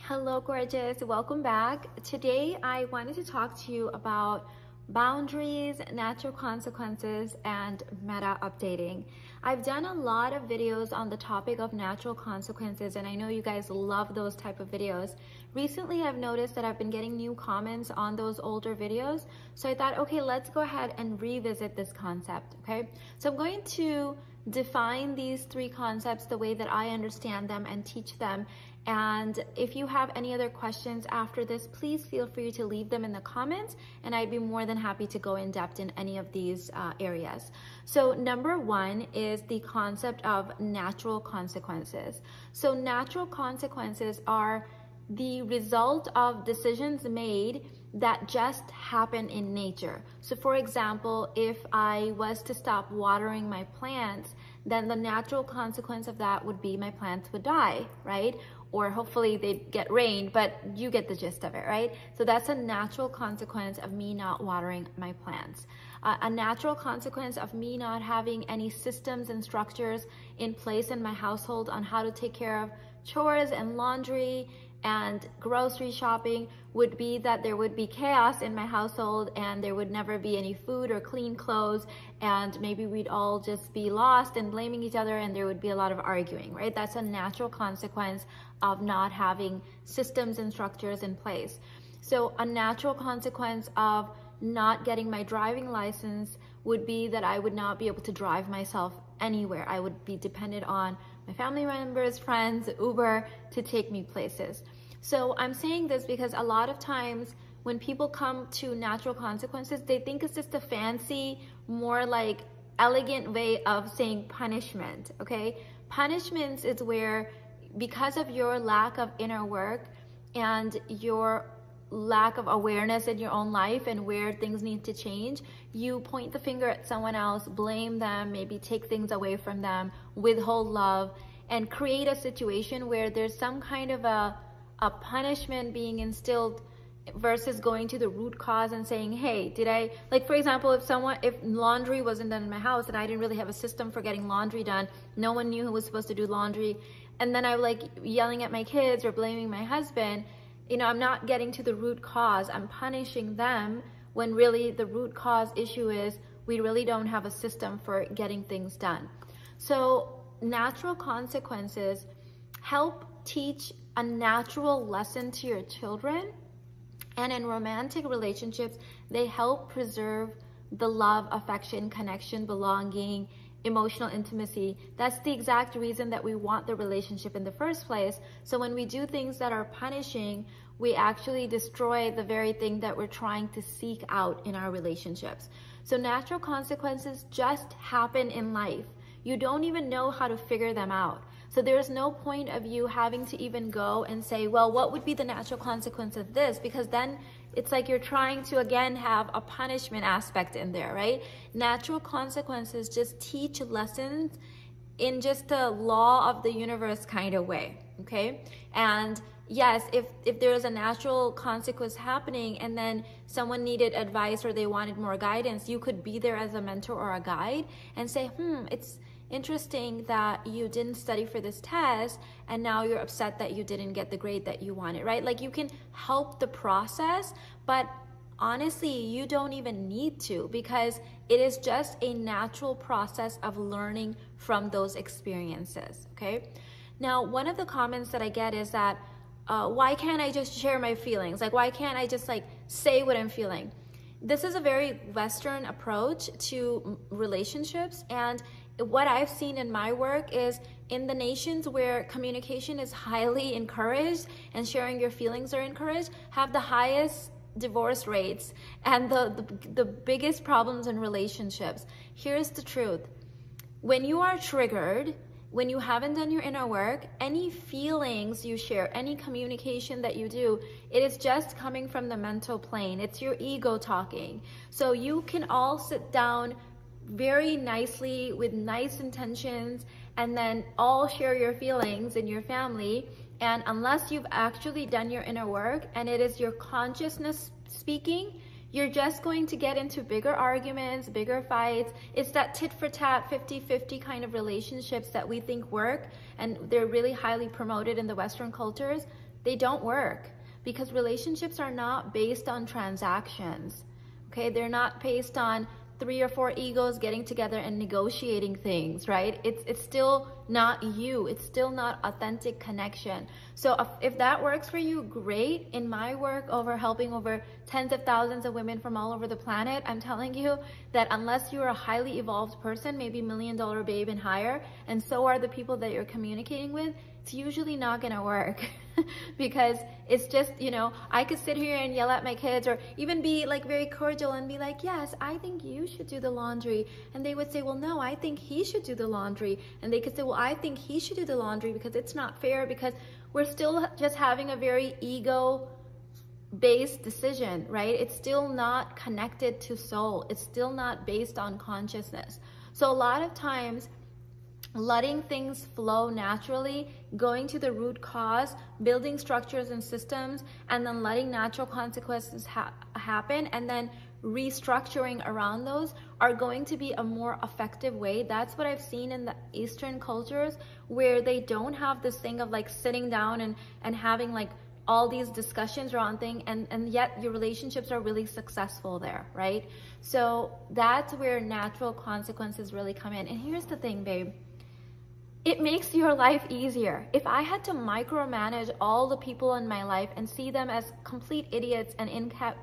Hello, gorgeous. Welcome back. Today, I wanted to talk to you about boundaries, natural consequences, and meta updating. I've done a lot of videos on the topic of natural consequences, and I know you guys love those type of videos. Recently, I've noticed that I've been getting new comments on those older videos, so I thought, okay, let's go ahead and revisit this concept, okay? So I'm going to define these three concepts the way that I understand them and teach them. And if you have any other questions after this, please feel free to leave them in the comments, and I'd be more than happy to go in depth in any of these areas. So number one is the concept of natural consequences. So natural consequences are the result of decisions made that just happen in nature. So for example, if I was to stop watering my plants, then the natural consequence of that would be my plants would die, right? Or hopefully they'd get rain, but you get the gist of it, right? So that's a natural consequence of me not watering my plants. A natural consequence of me not having any systems and structures in place in my household on how to take care of chores and laundry and grocery shopping would be that there would be chaos in my household, and there would never be any food or clean clothes, and maybe we'd all just be lost and blaming each other, and there would be a lot of arguing, right? That's a natural consequence of not having systems and structures in place. So a natural consequence of not getting my driving license would be that I would not be able to drive myself anywhere. I would be dependent on my family members, friends, Uber to take me places. So I'm saying this because a lot of times when people come to natural consequences, they think it's just a fancy, more like elegant way of saying punishment, okay? Punishments is where, because of your lack of inner work and your lack of awareness in your own life and where things need to change, you point the finger at someone else, blame them, maybe take things away from them, withhold love, and create a situation where there's some kind of a punishment being instilled versus going to the root cause and saying, hey, did I, like for example, if laundry wasn't done in my house and I didn't really have a system for getting laundry done, no one knew who was supposed to do laundry, and then I'm like yelling at my kids or blaming my husband, you know, I'm not getting to the root cause. I'm punishing them when really the root cause issue is we really don't have a system for getting things done. So natural consequences help teach a natural lesson to your children, and in romantic relationships, they help preserve the love, affection, connection, belonging, emotional intimacy. That's the exact reason that we want the relationship in the first place. So when we do things that are punishing, we actually destroy the very thing that we're trying to seek out in our relationships. So natural consequences just happen in life. You don't even know how to figure them out. So there's no point of you having to even go and say, well, what would be the natural consequence of this? Because then it's like you're trying to, again, have a punishment aspect in there, right? Natural consequences just teach lessons in just a law of the universe kind of way, okay? And yes, if there is a natural consequence happening and then someone needed advice or they wanted more guidance, you could be there as a mentor or a guide and say, it's interesting that you didn't study for this test and now you're upset that you didn't get the grade that you wanted, right? Like you can help the process, but honestly, you don't even need to, because it is just a natural process of learning from those experiences, okay? Now, one of the comments that I get is that, why can't I just share my feelings? Like, why can't I just like say what I'm feeling? This is a very Western approach to relationships, and what I've seen in my work is in the nations where communication is highly encouraged and sharing your feelings are encouraged, have the highest divorce rates and the biggest problems in relationships. Here's the truth. When you are triggered, when you haven't done your inner work, any feelings you share, any communication that you do, it is just coming from the mental plane. It's your ego talking. So you can all sit down very nicely with nice intentions and then all share your feelings in your family, and unless you've actually done your inner work and it is your consciousness speaking, you're just going to get into bigger arguments, bigger fights. It's that tit for tat, 50-50 kind of relationships that we think work, and they're really highly promoted in the Western cultures. they don't work, because relationships are not based on transactions. Okay, they're not based on 3 or 4 egos getting together and negotiating things, right? It's still not you. It's still not authentic connection. So if that works for you, great. In my work, helping over tens of thousands of women from all over the planet, I'm telling you that unless you're a highly evolved person, maybe $1 million babe and higher, and so are the people that you're communicating with, it's usually not gonna work. Because it's just, you know, I could sit here and yell at my kids, or even be like very cordial and be like, yes, I think you should do the laundry. And they would say, well, no, I think he should do the laundry. And they could say, well, I think he should do the laundry because it's not fair, because we're still just having a very ego-based decision, right? It's still not connected to soul. It's still not based on consciousness. So a lot of times, letting things flow naturally, going to the root cause, building structures and systems, and then letting natural consequences happen, and then restructuring around those are going to be a more effective way. That's what I've seen in the Eastern cultures, where they don't have this thing of like sitting down and having like all these discussions around things, and yet your relationships are really successful there, right? So that's where natural consequences really come in. And here's the thing, babe. It makes your life easier. If I had to micromanage all the people in my life and see them as complete idiots and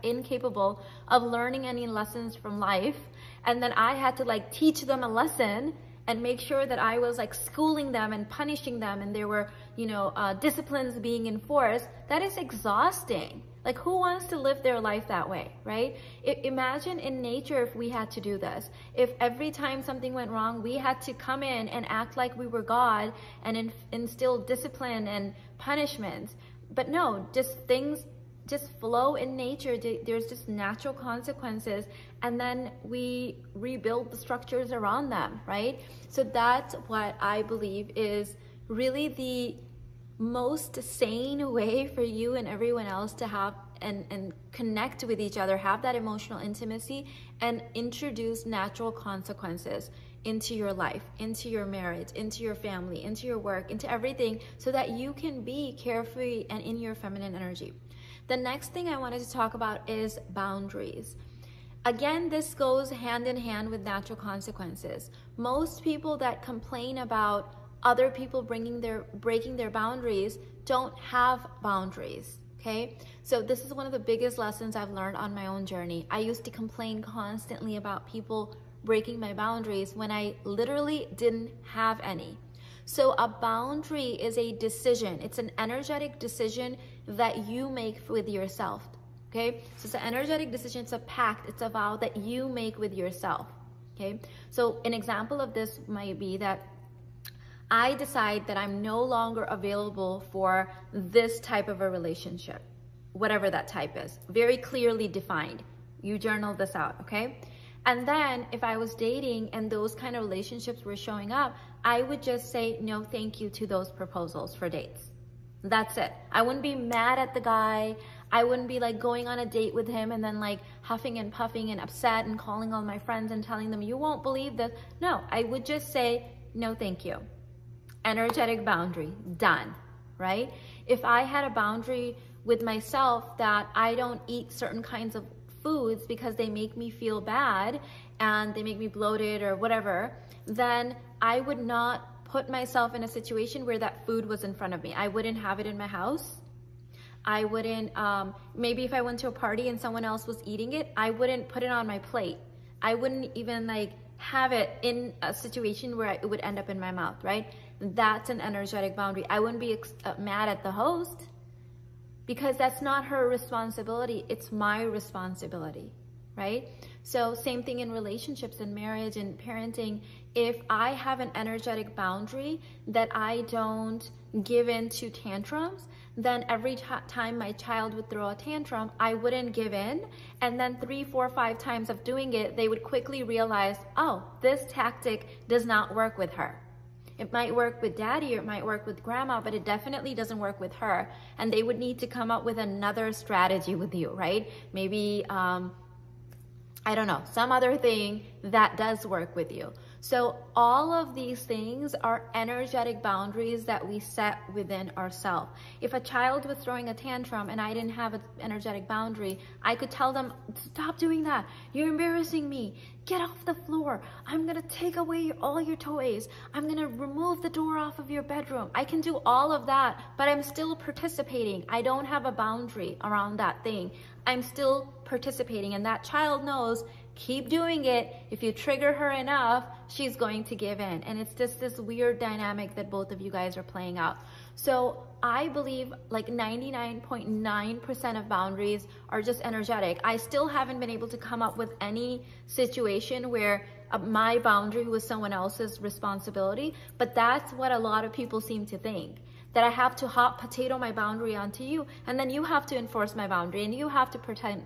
incapable of learning any lessons from life, and then I had to like teach them a lesson and make sure that I was like schooling them and punishing them, and there were, you know, disciplines being enforced, that is exhausting. Like, who wants to live their life that way, right? Imagine in nature if we had to do this. If every time something went wrong, we had to come in and act like we were God and instill discipline and punishment. But no, just things just flow in nature. There's just natural consequences, and then we rebuild the structures around them, right? So that's what I believe is really the most sane way for you and everyone else to have and connect with each other, have that emotional intimacy, and introduce natural consequences into your life, into your marriage, into your family, into your work, into everything, so that you can be carefree and in your feminine energy. The next thing I wanted to talk about is boundaries. Again, this goes hand in hand with natural consequences. Most people that complain about other people breaking their boundaries don't have boundaries, okay? So this is one of the biggest lessons I've learned on my own journey. I used to complain constantly about people breaking my boundaries when I literally didn't have any. So a boundary is a decision. It's an energetic decision that you make with yourself, okay? So it's an energetic decision, it's a pact, it's a vow that you make with yourself, okay? So an example of this might be that I decide that I'm no longer available for this type of a relationship, whatever that type is, very clearly defined. You journal this out, okay? And then if I was dating and those kind of relationships were showing up, I would just say no thank you to those proposals for dates. That's it. I wouldn't be mad at the guy. I wouldn't be like going on a date with him and then like huffing and puffing and upset and calling all my friends and telling them, you won't believe this. No, I would just say no thank you. Energetic boundary, done, right? If I had a boundary with myself that I don't eat certain kinds of foods because they make me feel bad and they make me bloated or whatever, then I would not put myself in a situation where that food was in front of me. I wouldn't have it in my house. I wouldn't, maybe if I went to a party and someone else was eating it, I wouldn't put it on my plate. I wouldn't even like have it in a situation where it would end up in my mouth, right? That's an energetic boundary. I wouldn't be mad at the host because that's not her responsibility. It's my responsibility, right? So same thing in relationships and marriage and parenting. If I have an energetic boundary that I don't give in to tantrums, then every time my child would throw a tantrum, I wouldn't give in. And then 3, 4, 5 times of doing it, they would quickly realize, oh, this tactic does not work with her. It might work with daddy or it might work with grandma, but it definitely doesn't work with her. And they would need to come up with another strategy with you, right? Maybe, I don't know, some other thing that does work with you. So all of these things are energetic boundaries that we set within ourselves. If a child was throwing a tantrum and I didn't have an energetic boundary, I could tell them, stop doing that. You're embarrassing me. Get off the floor. I'm going to take away all your toys. I'm going to remove the door off of your bedroom. I can do all of that, but I'm still participating. I don't have a boundary around that thing. I'm still participating, and that child knows, keep doing it. If you trigger her enough, she's going to give in. And it's just this weird dynamic that both of you guys are playing out. So I believe like 99.9% of boundaries are just energetic. I still haven't been able to come up with any situation where my boundary was someone else's responsibility, but that's what a lot of people seem to think. That I have to hot potato my boundary onto you, and then you have to enforce my boundary, and you have to pretend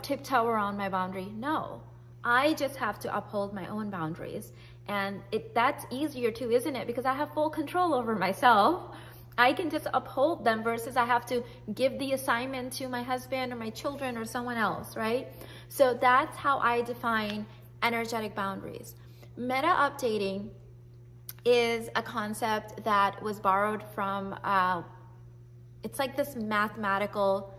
tiptoe around my boundary. No, I just have to uphold my own boundaries, and that's easier too, isn't it? Because I have full control over myself. I can just uphold them versus I have to give the assignment to my husband or my children or someone else, right? So that's how I define energetic boundaries. Meta updating is a concept that was borrowed from, it's like this mathematical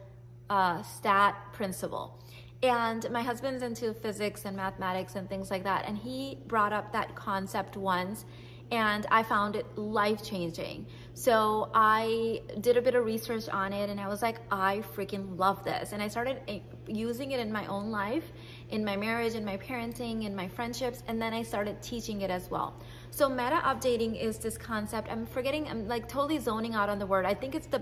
stat principle. And my husband's into physics and mathematics and things like that. And he brought up that concept once, and I found it life-changing. So I did a bit of research on it, and I was like, I freaking love this. And I started using it in my own life, in my marriage, in my parenting, in my friendships, and then I started teaching it as well. So meta updating is this concept. I'm like totally zoning out on the word. I think it's the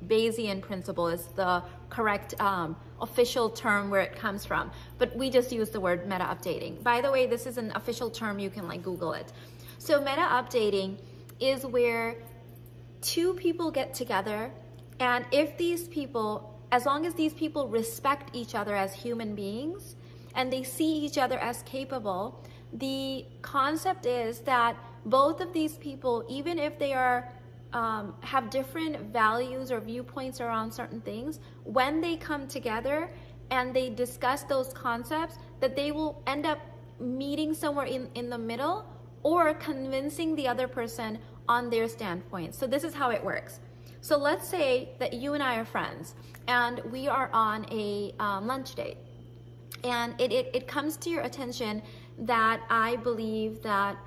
Bayesian principle is the correct official term where it comes from. But we just use the word meta updating. By the way, this is an official term. You can like Google it. So meta updating is where two people get together, and if these people, as long as these people respect each other as human beings and they see each other as capable, the concept is that both of these people, even if they are have different values or viewpoints around certain things, when they come together and they discuss those concepts, that they will end up meeting somewhere in the middle or convincing the other person on their standpoint. So this is how it works. So let's say that you and I are friends and we are on a lunch date, and it comes to your attention that I believe that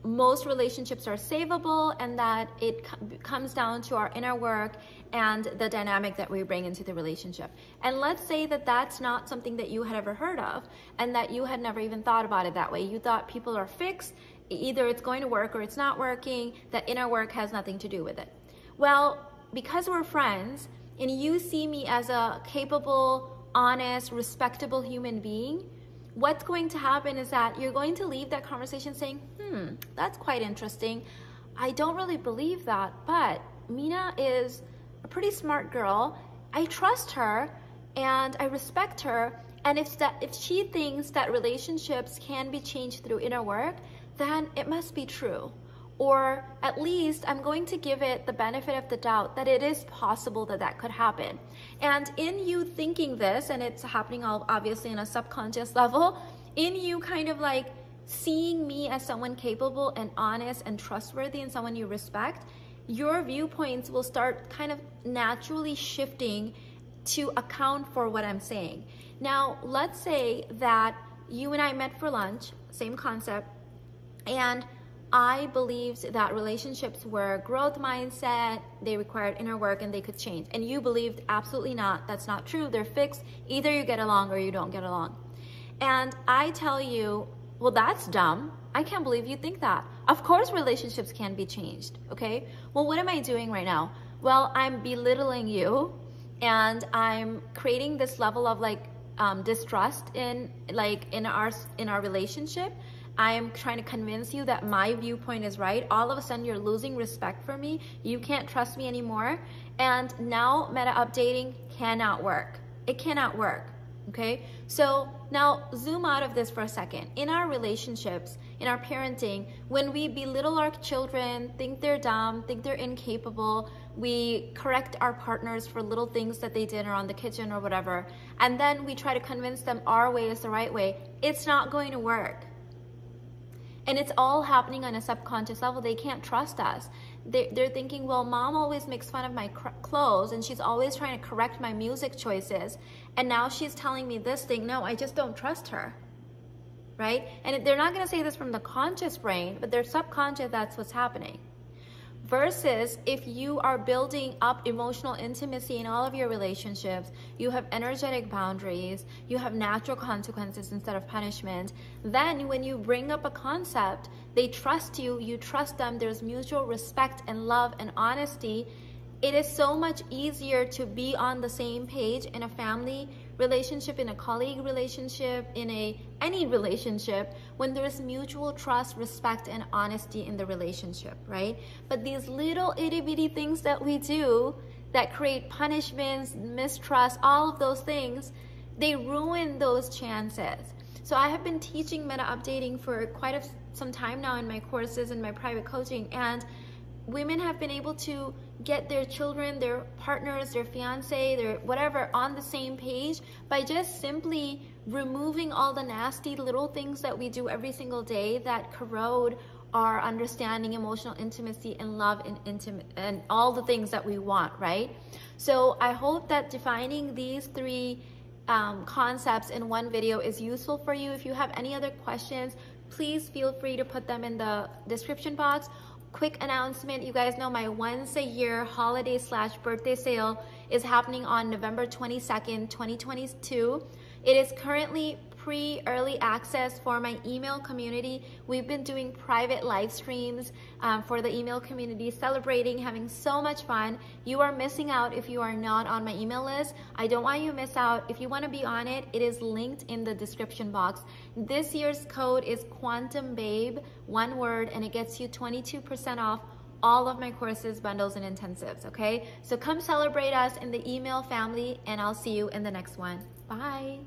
most relationships are savable, and that it comes down to our inner work and the dynamic that we bring into the relationship. And let's say that that's not something that you had ever heard of, and that you had never even thought about it that way. You thought people are fixed, either it's going to work or it's not working, that inner work has nothing to do with it. Well, because we're friends and you see me as a capable, honest, respectable human being, what's going to happen is that you're going to leave that conversation saying, that's quite interesting. I don't really believe that, but Mina is a pretty smart girl. I trust her and I respect her. And if she thinks that relationships can be changed through inner work, then it must be true. Or at least I'm going to give it the benefit of the doubt that it is possible that that could happen. And in you thinking this, and it's happening obviously on a subconscious level, in you kind of like seeing me as someone capable and honest and trustworthy and someone you respect, your viewpoints will start kind of naturally shifting to account for what I'm saying. Now, let's say that you and I met for lunch, same concept, and I believed that relationships were growth mindset, they required inner work, and they could change. And you believed absolutely not. That's not true. They're fixed. Either you get along or you don't get along. And I tell you, well, that's dumb. I can't believe you think that. Of course relationships can be changed, okay? Well, what am I doing right now? Well, I'm belittling you, and I'm creating this level of like distrust in our relationship. I am trying to convince you that my viewpoint is right. All of a sudden, you're losing respect for me. You can't trust me anymore. And now meta updating cannot work. It cannot work, okay? So now zoom out of this for a second. In our relationships, in our parenting, when we belittle our children, think they're dumb, think they're incapable, we correct our partners for little things that they did around the kitchen or whatever, and then we try to convince them our way is the right way, it's not going to work. And it's all happening on a subconscious level. They can't trust us. They're thinking, well, mom always makes fun of my clothes and she's always trying to correct my music choices. And now she's telling me this thing. No, I just don't trust her, right? And they're not going to say this from the conscious brain, but their subconscious, that's what's happening. Versus if you are building up emotional intimacy in all of your relationships, you have energetic boundaries, you have natural consequences instead of punishment, then when you bring up a concept, they trust you, you trust them, there's mutual respect and love and honesty. It is so much easier to be on the same page in a family relationship, in a colleague relationship, in any relationship, when there's mutual trust, respect, and honesty in the relationship, right? But these little itty bitty things that we do that create punishments, mistrust, all of those things, they ruin those chances. So I have been teaching meta updating for quite some time now in my courses and my private coaching, and women have been able to get their children, their partners, their fiance, their whatever on the same page by just simply removing all the nasty little things that we do every single day that corrode our understanding, emotional intimacy, and love and all the things that we want, right? So I hope that defining these three concepts in one video is useful for you. If you have any other questions, please feel free to put them in the description box. Quick announcement, you guys know my once a year holiday/birthday sale is happening on November 22nd, 2022. It is currently pre-early access for my email community. We've been doing private live streams for the email community, celebrating, having so much fun. You are missing out if you are not on my email list. I don't want you to miss out. If you want to be on it, it is linked in the description box. This year's code is Quantum Babe, one word, and it gets you 22% off all of my courses, bundles, and intensives, okay? So come celebrate us in the email family, and I'll see you in the next one. Bye.